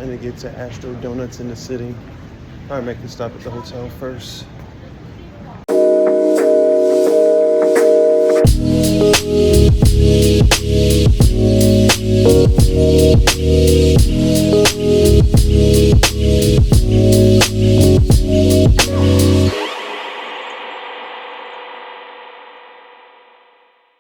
trying to get to Astro Doughnuts in the city. All right, make a stop at the hotel first.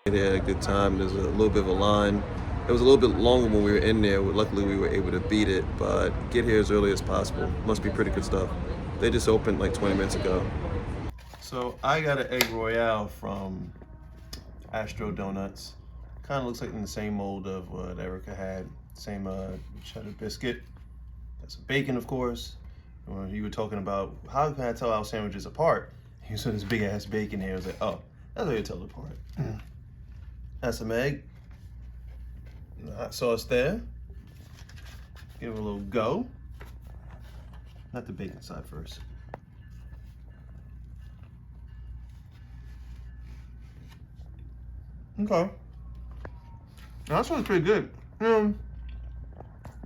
They had a good time. There's a little bit of a line. It was a little bit longer when we were in there. Luckily, we were able to beat it, but get here as early as possible. Must be pretty good stuff. They just opened like 20 minutes ago. So I got an egg royale from Astro Doughnuts. Kind of looks like in the same mold of what Erica had. Same cheddar biscuit. Got some bacon, of course. You were talking about how can I tell our sandwiches apart? You saw this big ass bacon here. I was like, oh, that's how you tell it apart. That's some egg. Hot sauce there. Give it a little go. Not the bacon side first. Okay. Now, that sauce pretty good. No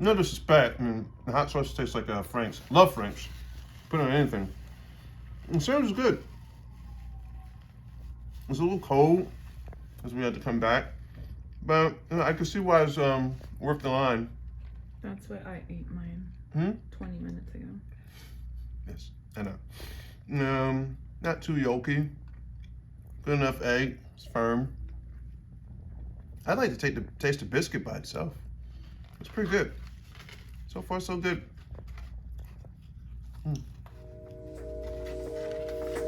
disrespect. I mean, the hot sauce tastes like Frank's. Love Frank's. Put it on anything. The sandwich is good. It's a little cold because we had to come back, but I can see why it's worth the line. That's what I ate mine 20 minutes ago. Yes, I know. Not too yolky. Good enough egg. It's firm. I'd like to taste the biscuit by itself. It's pretty good. So far, so good.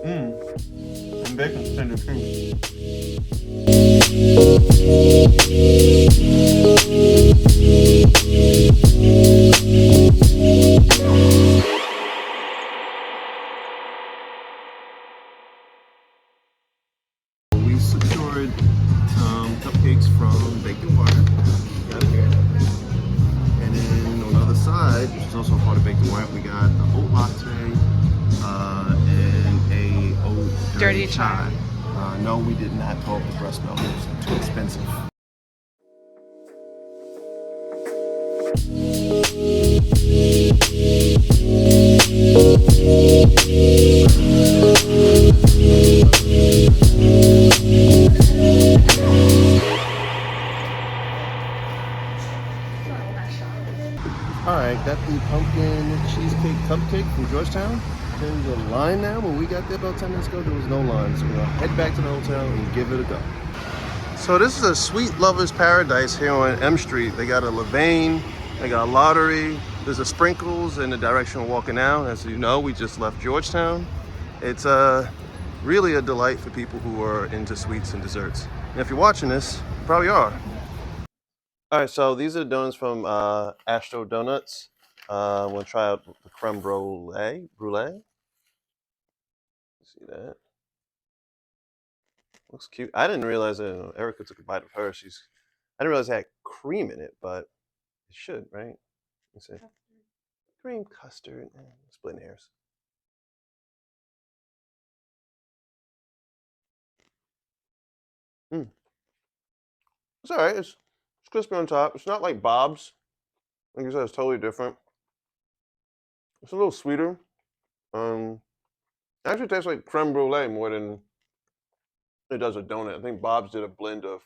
And bacon's tender too. We secured cupcakes from Bacon Wire. Got it here. And then on the other side, which is also a part of Bacon Wire, we got the oat latte and a oat dirty chai. No, we did not talk the breast milk. It was too expensive. Alright, got the pumpkin cheesecake cupcake from Georgetown. There's a line now. When we got there about 10 minutes ago, there was no line. So we're gonna head back to the hotel and give it a go. So this is a Sweet Lover's Paradise here on M Street. They got a Levain, they got a Lottery, there's a Sprinkles in the direction we're walking now. As you know, we just left Georgetown. It's really a delight for people who are into sweets and desserts. And if you're watching this, you probably are. All right, so these are the donuts from Astro Doughnuts. I'm gonna try out the creme brulee. See that? Looks cute. I didn't realize that. Erica took a bite of hers. I didn't realize it had cream in it, but it should, right? Let's see. Cream custard. Splitting hairs. It's all right. It's crispy on top. It's not like Bob's. Like you said, it's totally different. It's a little sweeter. It actually tastes like creme brulee more than it does a donut. I think Bob's did a blend of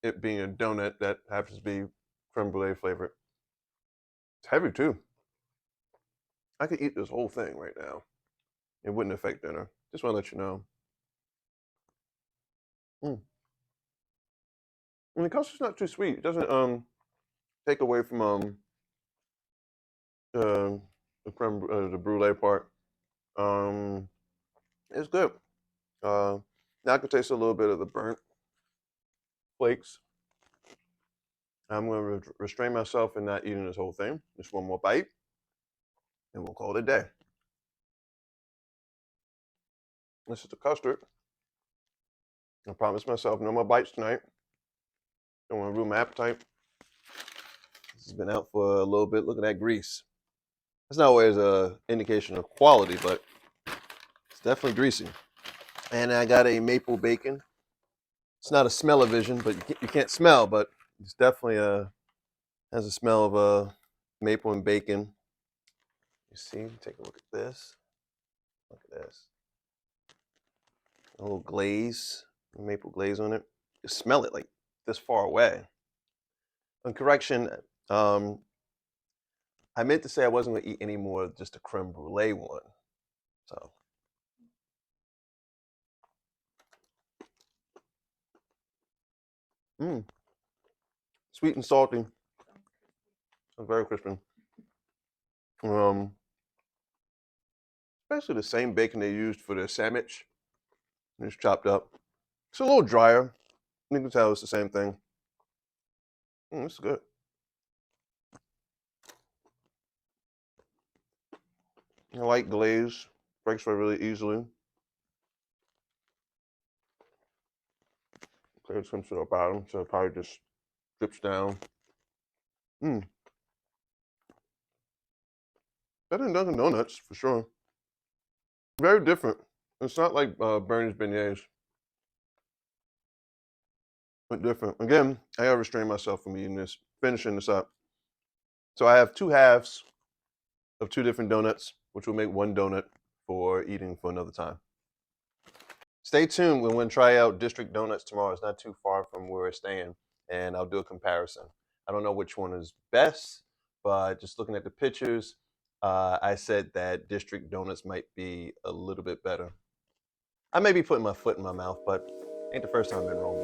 it being a donut that happens to be creme brulee flavored. It's heavy too. I could eat this whole thing right now. It wouldn't affect dinner. Just want to let you know. And the custard's not too sweet. It doesn't take away from the the brulee part. It's good. Now I can taste a little bit of the burnt flakes. I'm going to restrain myself in not eating this whole thing. Just one more bite, and we'll call it a day. This is the custard. I promised myself no more bites tonight. Don't want to ruin my appetite. This has been out for a little bit. Look at that grease. That's not always an indication of quality, but it's definitely greasy. And I got a maple bacon. It's not a smell-o-vision, but you can't smell, but it's definitely has a smell of maple and bacon. You see, take a look at this. Look at this. A little glaze, maple glaze on it. You smell it like this far away. And correction, I meant to say I wasn't gonna eat any more of just a creme brulee one. So. Sweet and salty. Very crispy. Especially the same bacon they used for the sandwich. It's chopped up. It's a little drier. You can tell it's the same thing. It's good. I like glaze. Breaks away really easily. Glaze comes to the bottom, so it probably just drips down. Better than Dunkin' Donuts, for sure. Very different. It's not like Bernie's beignets. But different. Again, I gotta restrain myself from eating this, finishing this up. So I have 2 halves of 2 different donuts, which will make 1 donut for eating for another time. Stay tuned. We're going to try out District Donuts tomorrow. It's not too far from where we're staying, and I'll do a comparison. I don't know which one is best, but just looking at the pictures, I said that District Donuts might be a little bit better. I may be putting my foot in my mouth, but ain't the first time I've been wrong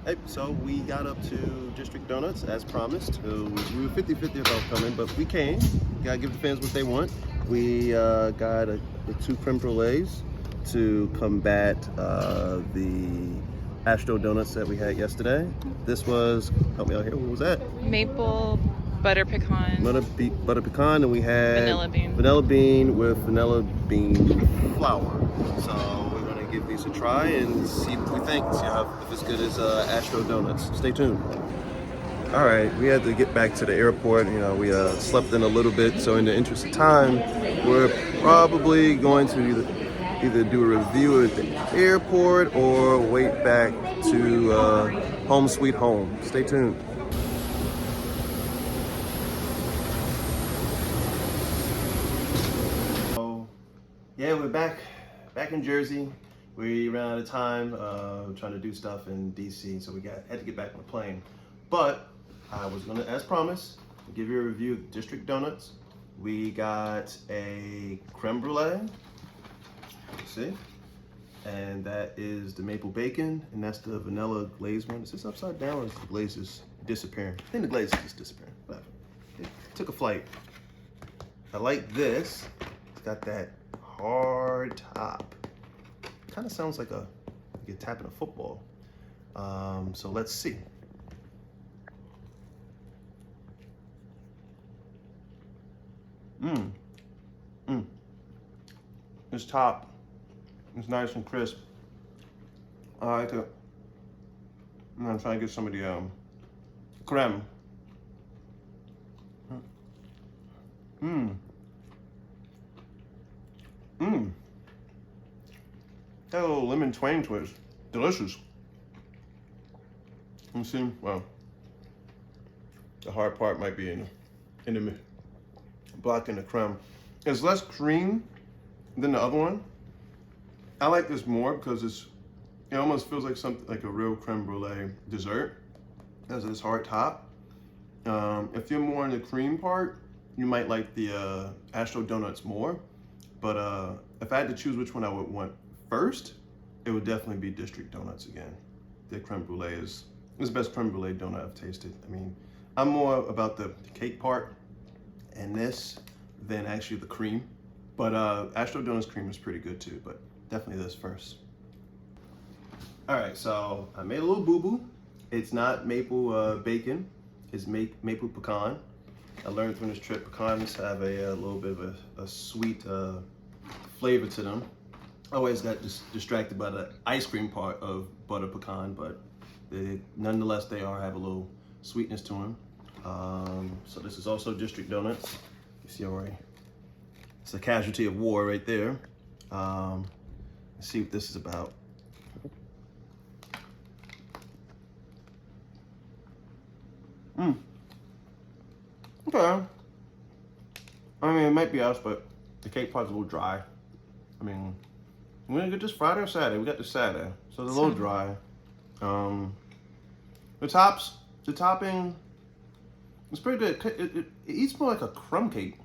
Hey, so we got up to District Donuts as promised. We were 50-50 about coming, but we came. Gotta give the fans what they want. We got the 2 creme brulees to combat the Astro donuts that we had yesterday. This was, help me out here, what was that? Maple butter pecan. Butter pecan, and we had vanilla bean with vanilla bean flour. So we're gonna give these a try and see what we think. See if it's good as Astro donuts. Stay tuned. All right, we had to get back to the airport. You know, we slept in a little bit, so in the interest of time, we're probably going to either do a review at the airport or wait back to home sweet home. Stay tuned. So, yeah, we're back in Jersey. We ran out of time trying to do stuff in D.C., so we had to get back on the plane. But I was gonna, as promised, give you a review of District Donuts. We got a creme brulee. See? And that is the maple bacon, and that's the vanilla glaze one. Is this upside down or is the glaze is disappearing? I think the glaze is just disappearing. But it took a flight. I like this. It's got that hard top. Kind of sounds like you're tapping a football. So let's see. This top is nice and crisp. I like it. I'm gonna try and get some of the creme. That little lemon twang to it. Delicious. Let me see. Well, the hard part might be in the blocking the creme. It's less cream than the other one. I like this more because it almost feels like something like a real creme brulee dessert. It has this hard top. If you're more in the cream part, you might like the Astro donuts more. But if I had to choose which one I would want first, it would definitely be District Donuts again. The creme brulee is the best creme brulee donut I've tasted. I mean, I'm more about the cake part and this than actually the cream. But Astro Donuts cream is pretty good too, but definitely this first. All right, so I made a little boo-boo. It's not maple bacon, it's maple pecan. I learned from this trip, pecans have a little bit of a sweet flavor to them. I always got distracted by the ice cream part of butter pecan, but nonetheless, they have a little sweetness to them. So this is also District Donuts. You see already. It's a casualty of war right there. Let's see what this is about. Okay. I mean, it might be us, but the cake pot's a little dry. I mean, we're gonna get this Friday or Saturday. We got this Saturday, so it's a little dry. The topping, it's pretty good. It eats more like a crumb cake.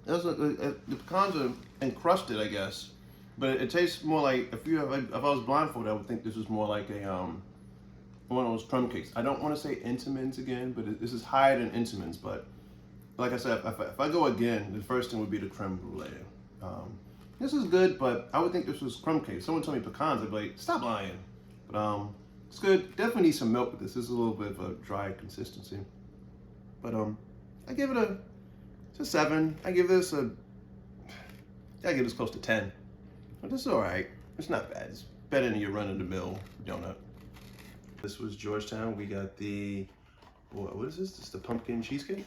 The pecans are encrusted, I guess, but it tastes more like if I was blindfolded, I would think this was more like a one of those crumb cakes. I don't want to say Entenmann's again, but this is higher than Entenmann's. But like I said, if I go again, the first thing would be the creme brulee. This is good, but I would think this was crumb cake. If someone told me pecans, I'd be like, stop lying. But it's good. Definitely need some milk with this. This is a little bit of a dry consistency. But I give it a 7. I give this close to 10. But this is all right. It's not bad. It's better than your run-of-the-mill donut. This was Georgetown. We got the, what is this? This is the pumpkin cheesecake?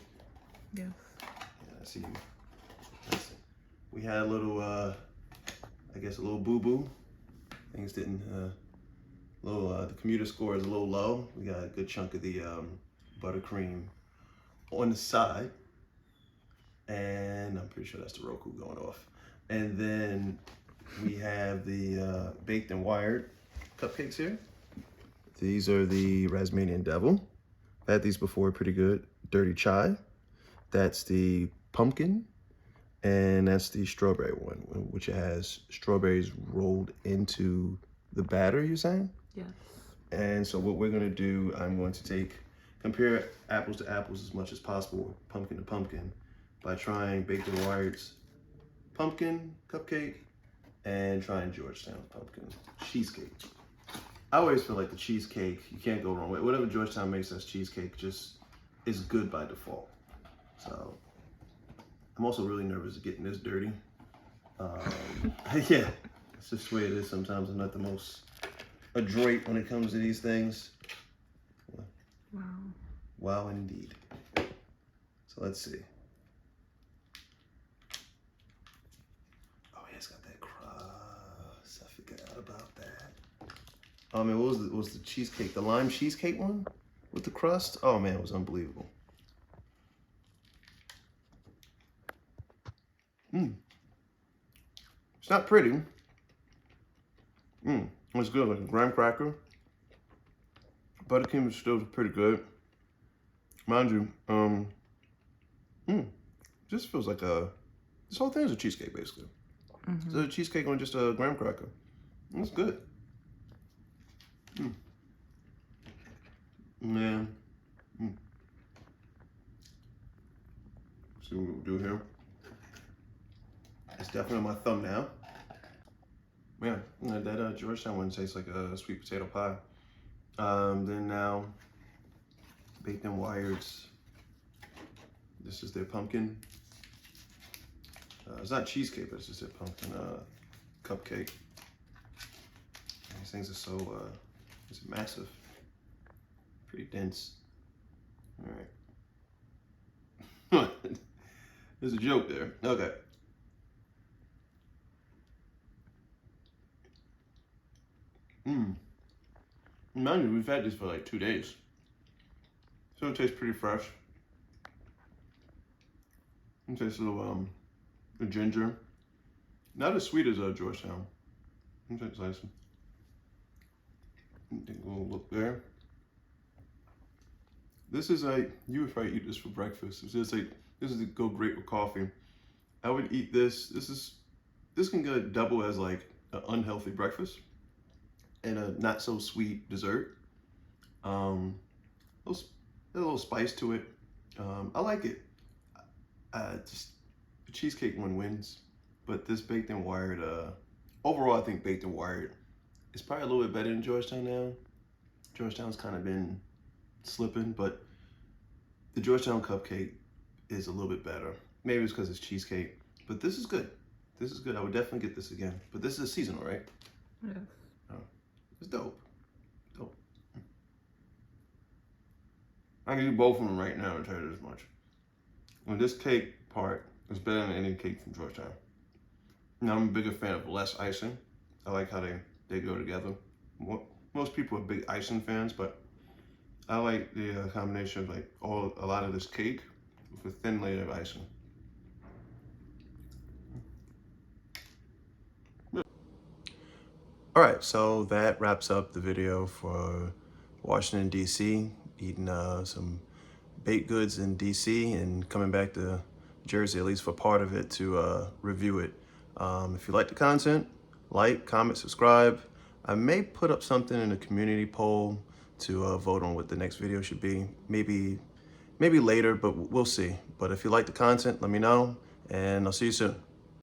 Yes. Yeah, I see you. We had a little, I guess a little boo-boo. Things didn't, the commuter score is a little low. We got a good chunk of the buttercream on the side. And I'm pretty sure that's the Roku going off. And then we have the baked and wired cupcakes here. These are the Rasmanian Devil. I've had these before, pretty good. Dirty Chai. That's the pumpkin. And that's the strawberry one, which has strawberries rolled into the batter, you're saying? Yes. And so what we're gonna do, I'm going to compare apples to apples as much as possible, pumpkin to pumpkin, by trying Baked and Wired's pumpkin cupcake and trying Georgetown's pumpkin cheesecake. I always feel like the cheesecake, you can't go wrong with it. Whatever Georgetown makes as cheesecake just is good by default. So I'm also really nervous of getting this dirty. Yeah, it's just the way it is sometimes. I'm not the most adroit when it comes to these things. Wow. Wow, indeed. So let's see. Oh, yeah, it's got that crust. I forgot about that. Oh man, what was the cheesecake? The lime cheesecake one with the crust? Oh man, it was unbelievable. It's not pretty. It's good, like a graham cracker. Buttercream is still pretty good. Mind you, this feels like this whole thing is a cheesecake basically. It's a cheesecake on just a graham cracker. It's good. Man. See what we'll do here. It's definitely on my thumbnail. Man, that Georgetown one tastes like a sweet potato pie. Then now, Baked and Wired's. This is their pumpkin. It's not cheesecake, but it's just their pumpkin cupcake. These things are so, it's massive. Pretty dense. All right. There's a joke there. Okay. Mind you, we've had this for like 2 days. So it tastes pretty fresh. It tastes a little ginger. Not as sweet as Georgetown. It tastes nice. Take a little look there. This is you would probably eat this for breakfast. This is to go great with coffee. I would eat this. This can go double as like an unhealthy breakfast and a not so sweet dessert. There's a little spice to it. I like it. Just the cheesecake one wins, but this Baked and Wired, overall I think Baked and Wired is probably a little bit better than Georgetown now. Georgetown's kind of been slipping, but the Georgetown cupcake is a little bit better. Maybe it's because it's cheesecake, but this is good. This is good. I would definitely get this again. But this is seasonal, right? Yes. Oh, it's dope. Dope. I can eat both of them right now and tell you this much. When this cake apart. It's better than any cake from Georgetown. Now, I'm a bigger fan of less icing. I like how they go together. Most people are big icing fans, but I like the combination of like a lot of this cake with a thin layer of icing. All right, so that wraps up the video for Washington, D.C., eating some baked goods in D.C. and coming back to Jersey, at least for part of it, to review it. If you like the content, like, comment, subscribe. I may put up something in the community poll to vote on what the next video should be. Maybe later, but we'll see. But if you like the content, let me know, and I'll see you soon.